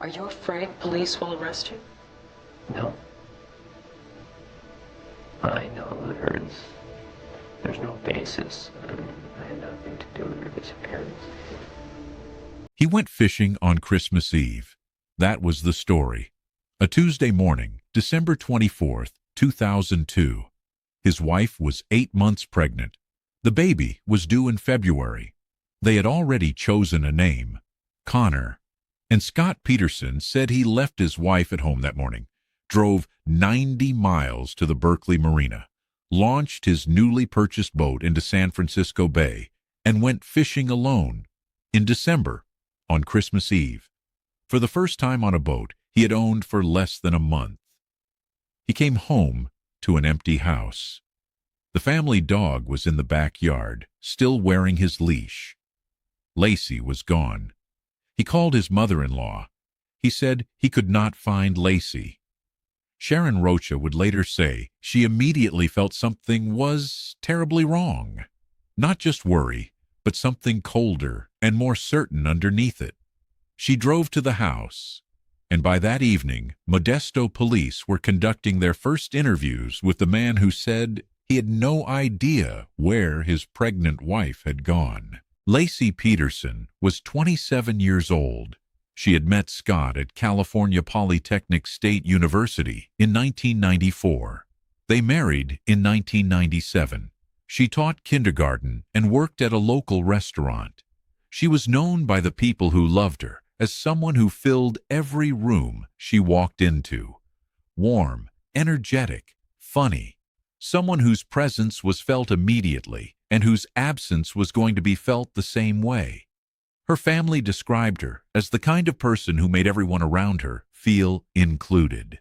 Are you afraid police will arrest you? No. I know there's no basis. I had nothing to do with her disappearance. He went fishing on Christmas Eve. That was the story. A Tuesday morning, December 24th, 2002. His wife was 8 months pregnant. The baby was due in February. They had already chosen a name, Connor. And Scott Peterson said he left his wife at home that morning, drove 90 miles to the Berkeley Marina, launched his newly purchased boat into San Francisco Bay, and went fishing alone in December on Christmas Eve, for the first time on a boat he had owned for less than a month. He came home to an empty house. The family dog was in the backyard, still wearing his leash. Laci was gone. He called his mother-in-law. He said he could not find Laci. Sharon Rocha would later say she immediately felt something was terribly wrong. Not just worry, but something colder and more certain underneath it. She drove to the house, and by that evening, Modesto police were conducting their first interviews with the man who said he had no idea where his pregnant wife had gone. Laci Peterson was 27 years old. She had met Scott at California Polytechnic State University in 1994. They married in 1997. She taught kindergarten and worked at a local restaurant. She was known by the people who loved her as someone who filled every room she walked into. Warm, energetic, funny. Someone whose presence was felt immediately and whose absence was going to be felt the same way. Her family described her as the kind of person who made everyone around her feel included.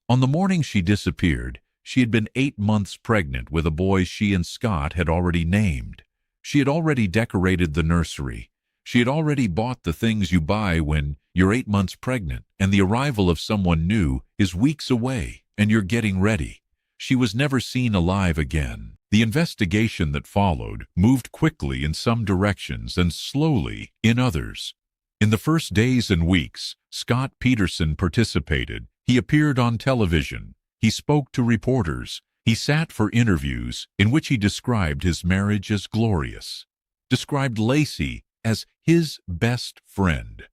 On the morning she disappeared, she had been 8 months pregnant with a boy she and Scott had already named. She had already decorated the nursery. She had already bought the things you buy when you're 8 months pregnant and the arrival of someone new is weeks away and you're getting ready. She was never seen alive again. The investigation that followed moved quickly in some directions and slowly in others. In the first days and weeks, Scott Peterson participated. He appeared on television. He spoke to reporters. He sat for interviews in which he described his marriage as glorious, described Laci as his best friend,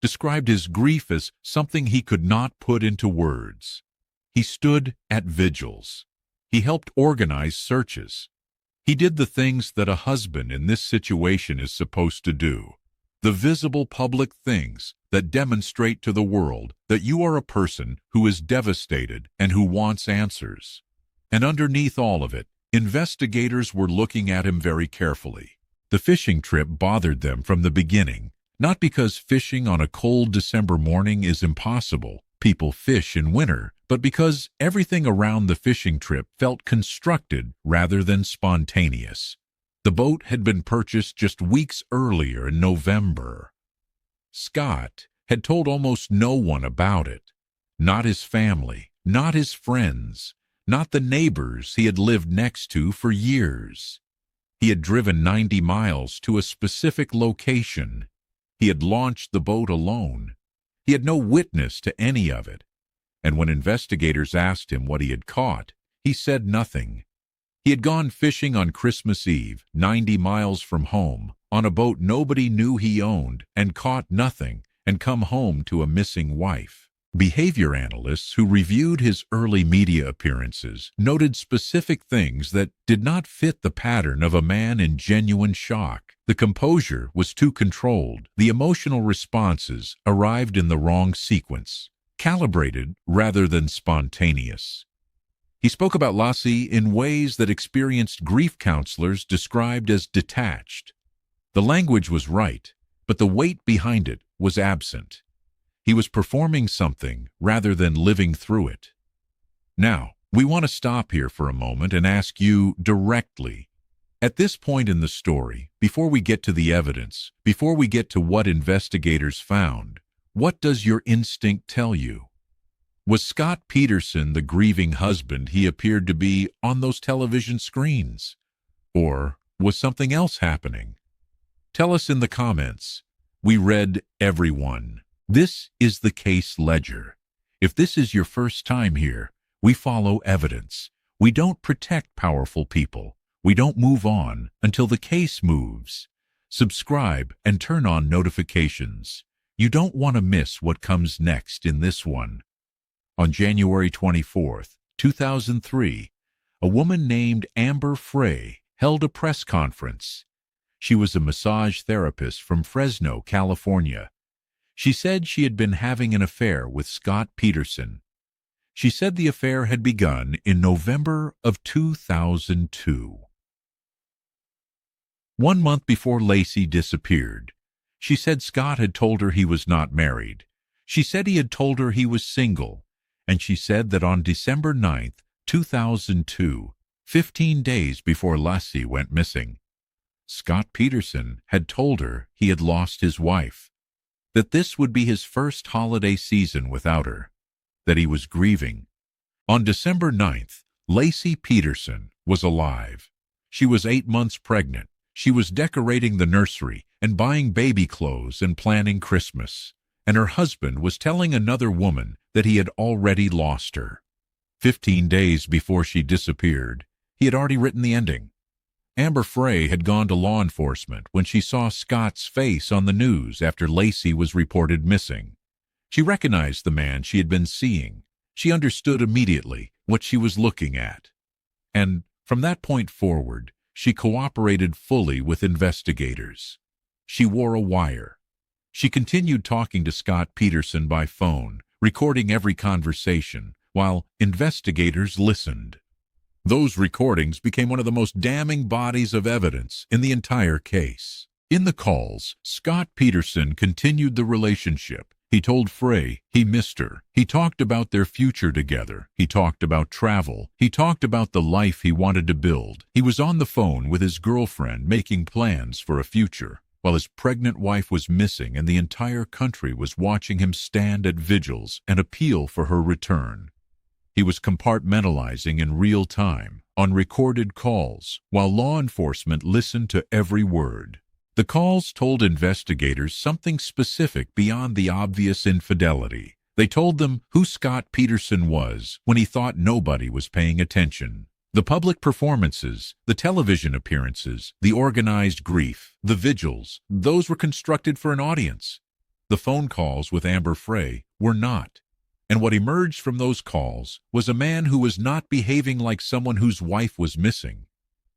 described his grief as something he could not put into words. He stood at vigils. He helped organize searches. He did the things that a husband in this situation is supposed to do, the visible public things that demonstrate to the world that you are a person who is devastated and who wants answers. And underneath all of it, investigators were looking at him very carefully. The fishing trip bothered them from the beginning, not because fishing on a cold December morning is impossible. People fish in winter, but because everything around the fishing trip felt constructed rather than spontaneous. The boat had been purchased just weeks earlier in November. Scott had told almost no one about it. Not his family, not his friends, not the neighbors he had lived next to for years. He had driven 90 miles to a specific location. He had launched the boat alone. He had no witness to any of it. And when investigators asked him what he had caught, he said nothing. He had gone fishing on Christmas Eve, 90 miles from home, on a boat nobody knew he owned, and caught nothing, and come home to a missing wife. Behavior analysts who reviewed his early media appearances noted specific things that did not fit the pattern of a man in genuine shock. The composure was too controlled. The emotional responses arrived in the wrong sequence, calibrated rather than spontaneous. He spoke about Laci in ways that experienced grief counselors described as detached. The language was right, but the weight behind it was absent. He was performing something rather than living through it. Now, we want to stop here for a moment and ask you directly. At this point in the story, before we get to the evidence, before we get to what investigators found, what does your instinct tell you? Was Scott Peterson the grieving husband he appeared to be on those television screens? Or was something else happening? Tell us in the comments. We read everyone. This is the case ledger. If this is your first time here, we follow evidence. We don't protect powerful people. We don't move on until the case moves. Subscribe and turn on notifications. You don't want to miss what comes next in this one. On January 24th, 2003, a woman named Amber Frey held a press conference. She was a massage therapist from Fresno, California. She said she had been having an affair with Scott Peterson. She said the affair had begun in November of 2002. 1 month before Laci disappeared, she said Scott had told her he was not married. She said he had told her he was single, and she said that on December 9th, 2002, 15 days before Laci went missing, Scott Peterson had told her he had lost his wife, that this would be his first holiday season without her, that he was grieving. On December 9th, Laci Peterson was alive. She was 8 months pregnant. She was decorating the nursery and buying baby clothes and planning Christmas. And her husband was telling another woman that he had already lost her. 15 days before she disappeared, he had already written the ending. Amber Frey had gone to law enforcement when she saw Scott's face on the news after Laci was reported missing. She recognized the man she had been seeing. She understood immediately what she was looking at. And from that point forward, she cooperated fully with investigators. She wore a wire. She continued talking to Scott Peterson by phone, recording every conversation, while investigators listened. Those recordings became one of the most damning bodies of evidence in the entire case. In the calls, Scott Peterson continued the relationship. He told Frey he missed her. He talked about their future together. He talked about travel. He talked about the life he wanted to build. He was on the phone with his girlfriend making plans for a future, while his pregnant wife was missing and the entire country was watching him stand at vigils and appeal for her return. He was compartmentalizing in real time, on recorded calls, while law enforcement listened to every word. The calls told investigators something specific beyond the obvious infidelity. They told them who Scott Peterson was when he thought nobody was paying attention. The public performances, the television appearances, the organized grief, the vigils, those were constructed for an audience. The phone calls with Amber Frey were not. And what emerged from those calls was a man who was not behaving like someone whose wife was missing.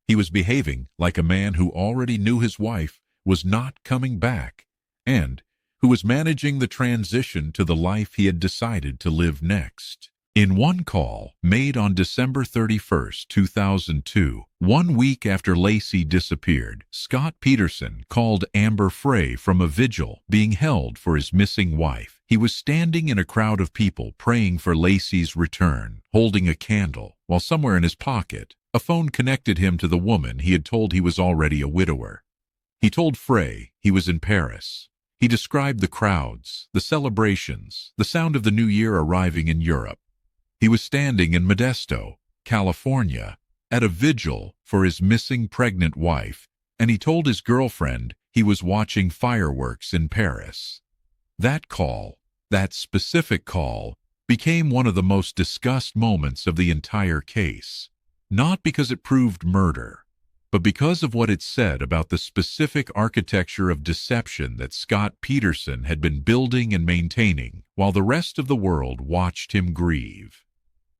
He was behaving like a man who already knew his wife was not coming back, and who was managing the transition to the life he had decided to live next. In one call, made on December 31st, 2002, 1 week after Laci disappeared, Scott Peterson called Amber Frey from a vigil being held for his missing wife. He was standing in a crowd of people praying for Laci's return, holding a candle, while somewhere in his pocket, a phone connected him to the woman he had told he was already a widower. He told Frey he was in Paris. He described the crowds, the celebrations, the sound of the new year arriving in Europe. He was standing in Modesto, California, at a vigil for his missing pregnant wife, and he told his girlfriend he was watching fireworks in Paris. That call, that specific call, became one of the most discussed moments of the entire case, not because it proved murder, but because of what it said about the specific architecture of deception that Scott Peterson had been building and maintaining while the rest of the world watched him grieve.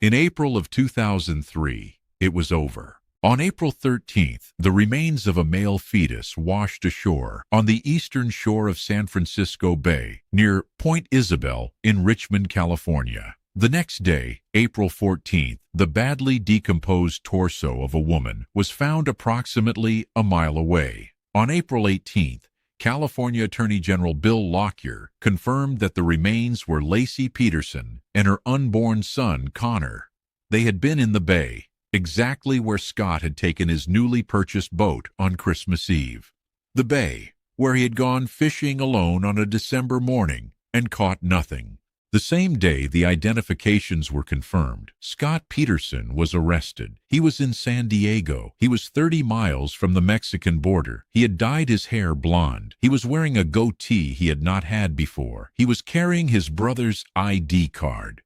In April of 2003, it was over. On April 13th, the remains of a male fetus washed ashore on the eastern shore of San Francisco Bay, near Point Isabel in Richmond, California. The next day, April 14th, the badly decomposed torso of a woman was found approximately a mile away. On April 18th, California Attorney General Bill Lockyer confirmed that the remains were Laci Peterson and her unborn son, Connor. They had been in the bay, exactly where Scott had taken his newly purchased boat on Christmas Eve. The bay, where he had gone fishing alone on a December morning and caught nothing. The same day the identifications were confirmed, Scott Peterson was arrested. He was in San Diego. He was 30 miles from the Mexican border. He had dyed his hair blonde. He was wearing a goatee he had not had before. He was carrying his brother's ID card.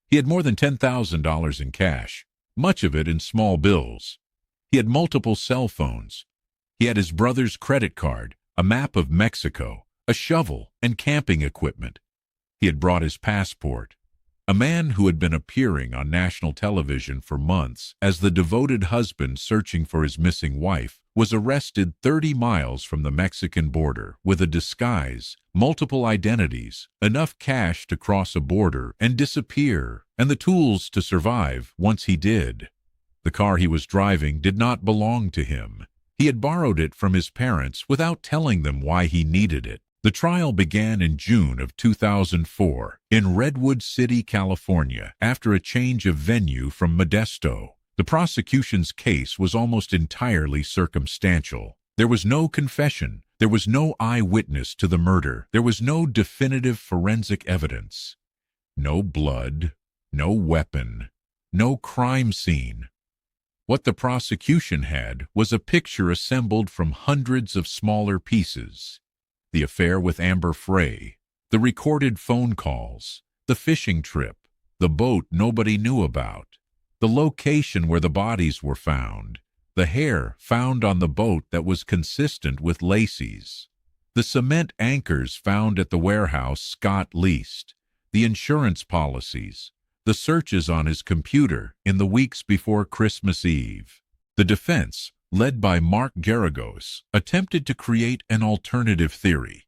He had more than $10,000 in cash, much of it in small bills. He had multiple cell phones. He had his brother's credit card, a map of Mexico, a shovel, and camping equipment. He had brought his passport. A man who had been appearing on national television for months as the devoted husband searching for his missing wife was arrested 30 miles from the Mexican border with a disguise, multiple identities, enough cash to cross a border and disappear, and the tools to survive once he did. The car he was driving did not belong to him. He had borrowed it from his parents without telling them why he needed it. The trial began in June of 2004 in Redwood City, California, after a change of venue from Modesto. The prosecution's case was almost entirely circumstantial. There was no confession. There was no eyewitness to the murder. There was no definitive forensic evidence. No blood, no weapon, no crime scene. What the prosecution had was a picture assembled from hundreds of smaller pieces. The affair with Amber Frey, the recorded phone calls, the fishing trip, the boat nobody knew about, the location where the bodies were found, the hair found on the boat that was consistent with Laci's, the cement anchors found at the warehouse Scott leased, the insurance policies, the searches on his computer in the weeks before Christmas Eve. The defense, led by Mark Garagos, attempted to create an alternative theory.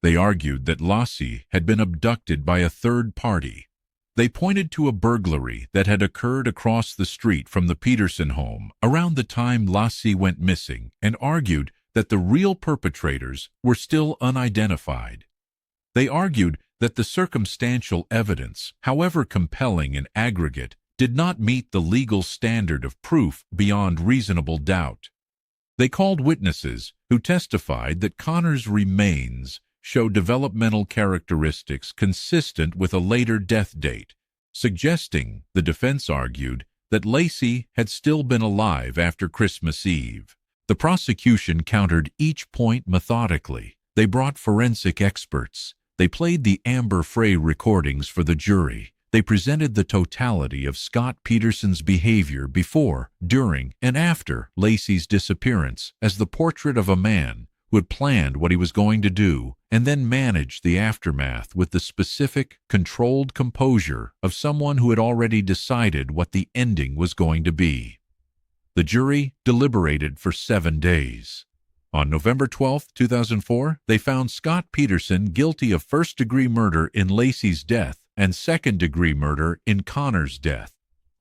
They argued that Laci had been abducted by a third party. They pointed to a burglary that had occurred across the street from the Peterson home around the time Laci went missing and argued that the real perpetrators were still unidentified. They argued that the circumstantial evidence, however compelling in aggregate, did not meet the legal standard of proof beyond reasonable doubt. They called witnesses who testified that Connor's remains show developmental characteristics consistent with a later death date, suggesting, the defense argued, that Laci had still been alive after Christmas Eve. The prosecution countered each point methodically. They brought forensic experts. They played the Amber Frey recordings for the jury. They presented the totality of Scott Peterson's behavior before, during, and after Laci's disappearance as the portrait of a man who had planned what he was going to do and then managed the aftermath with the specific, controlled composure of someone who had already decided what the ending was going to be. The jury deliberated for 7 days. On November 12, 2004, they found Scott Peterson guilty of first-degree murder in Laci's death and second-degree murder in Connor's death.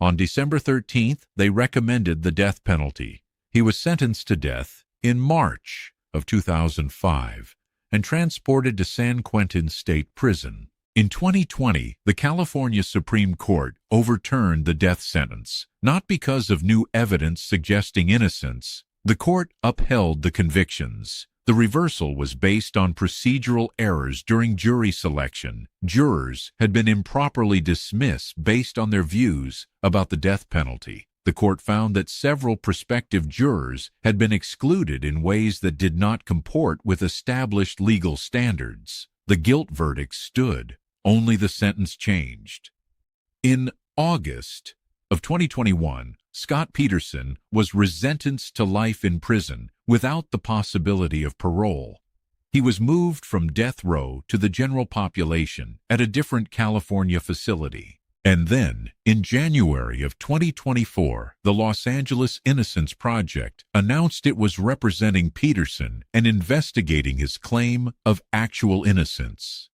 On December 13th, they recommended the death penalty. He was sentenced to death in March of 2005 and transported to San Quentin State Prison. In 2020, the California Supreme Court overturned the death sentence, not because of new evidence suggesting innocence. The court upheld the convictions. The reversal was based on procedural errors during jury selection. Jurors had been improperly dismissed based on their views about the death penalty. The court found that several prospective jurors had been excluded in ways that did not comport with established legal standards. The guilt verdict stood. Only the sentence changed. In August of 2021, Scott Peterson was resentenced to life in prison without the possibility of parole. He was moved from death row to the general population at a different California facility. And then, in January of 2024, the Los Angeles Innocence Project announced it was representing Peterson and investigating his claim of actual innocence.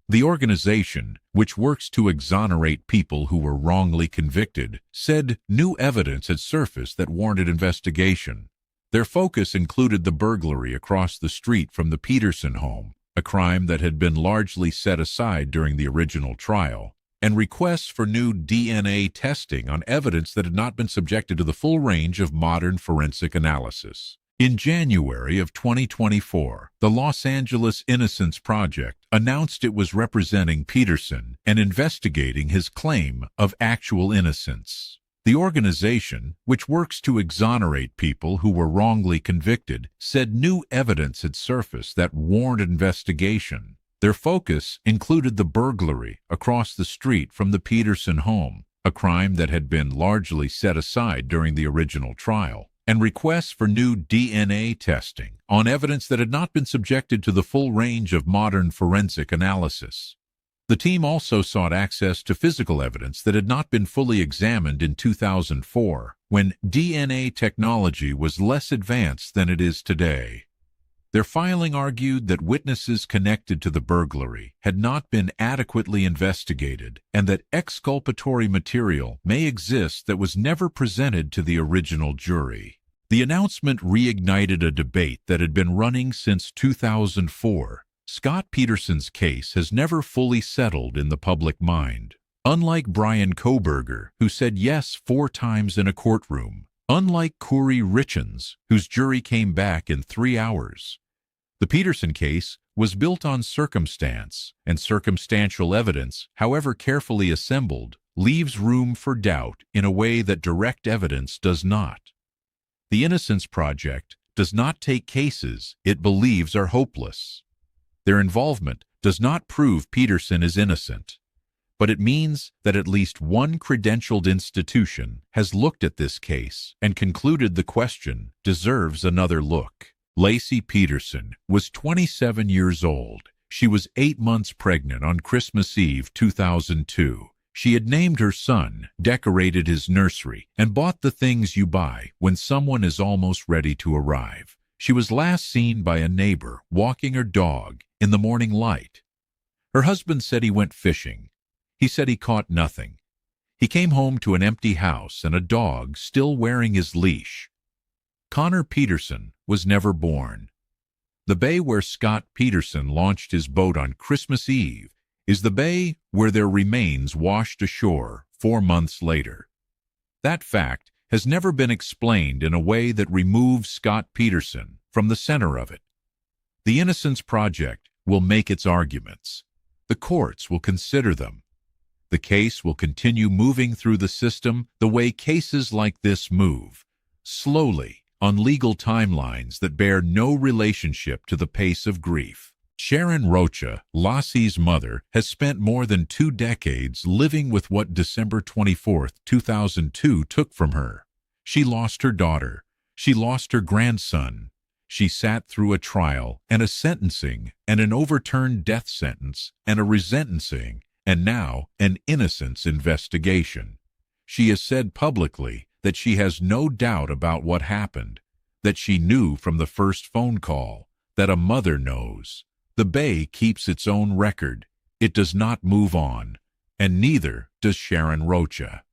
The organization, which works to exonerate people who were wrongly convicted, said new evidence had surfaced that warranted investigation. Their focus included the burglary across the street from the Peterson home, a crime that had been largely set aside during the original trial, and requests for new DNA testing on evidence that had not been subjected to the full range of modern forensic analysis. In January of 2024, the Los Angeles Innocence Project announced it was representing Peterson and investigating his claim of actual innocence. The organization, which works to exonerate people who were wrongly convicted, said new evidence had surfaced that warranted investigation. Their focus included the burglary across the street from the Peterson home, a crime that had been largely set aside during the original trial, and requests for new DNA testing on evidence that had not been subjected to the full range of modern forensic analysis. The team also sought access to physical evidence that had not been fully examined in 2004, when DNA technology was less advanced than it is today. Their filing argued that witnesses connected to the burglary had not been adequately investigated and that exculpatory material may exist that was never presented to the original jury. The announcement reignited a debate that had been running since 2004. Scott Peterson's case has never fully settled in the public mind. Unlike Brian Kohberger, who said yes 4 times in a courtroom, unlike Corey Richens, whose jury came back in 3 hours, the Peterson case was built on circumstance, and circumstantial evidence, however carefully assembled, leaves room for doubt in a way that direct evidence does not. The Innocence Project does not take cases it believes are hopeless. Their involvement does not prove Peterson is innocent, but it means that at least one credentialed institution has looked at this case and concluded the question deserves another look. Laci Peterson was 27 years old. She was 8 months pregnant on Christmas Eve 2002. She had named her son, decorated his nursery, and bought the things you buy when someone is almost ready to arrive. She was last seen by a neighbor walking her dog in the morning light. Her husband said he went fishing. He said he caught nothing. He came home to an empty house and a dog still wearing his leash. Connor Peterson was never born. The bay where Scott Peterson launched his boat on Christmas Eve is the bay where their remains washed ashore 4 months later. That fact has never been explained in a way that removes Scott Peterson from the center of it. The Innocence Project will make its arguments. The courts will consider them. The case will continue moving through the system the way cases like this move, slowly, on legal timelines that bear no relationship to the pace of grief. Sharon Rocha, Laci's mother, has spent more than 2 decades living with what December 24, 2002 took from her. She lost her daughter. She lost her grandson. She sat through a trial and a sentencing and an overturned death sentence and a resentencing and now an innocence investigation. She has said publicly that she has no doubt about what happened, that she knew from the first phone call, that a mother knows. The Bay keeps its own record. It does not move on, and neither does Sharon Rocha.